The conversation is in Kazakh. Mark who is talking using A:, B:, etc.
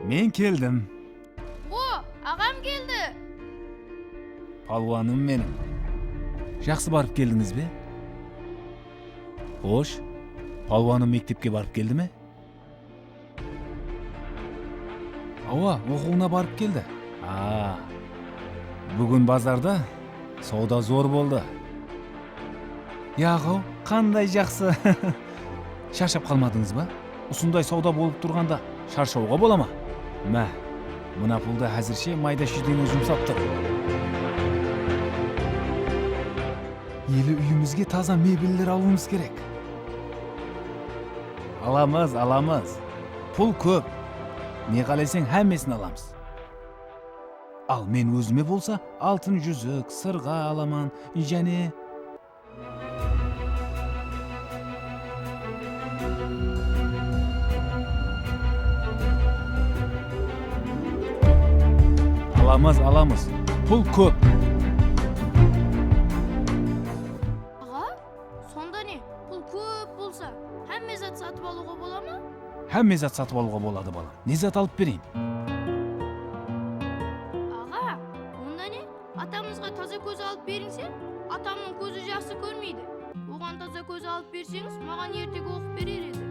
A: Men keldim.
B: Agam geldi.
A: Palvaным menim. Жақсы барып келдіңіз бе? Хош, palvaным мектепке барып келді ме? Ооба, окууна барып келди. Бүгүн базарда сауда зор болду. Ягы, кандай жакшы. Шаршап калмадыңыз ба? Ушундай сауда болуп турганда шаршоого бола ма? Мә, мына пулду азырче майда шүйдөнгө жумсаптыр. Ели үйүмүзгө таза мебелдер алуубуз керек. Аламыз. Пул көп. Не кааласаң хаммесин аламыз. Ал мен өзүмө болса алтын жүзүк, сырга аламан, жане Аламыз. Пул көп.
B: Ага, сонда не? Пул көп болса, хамме зат сатып алууга бола ма?
A: Хамме зат сатып алууга болот балам. Не зат алып берейин?
B: Ага, онда не? Атамызга таза көз алып бериңсе, атамдын көзү жакшы көрмөйдү. Оған таза көз алып берсеңиз, маған ертеге окуп берер эди.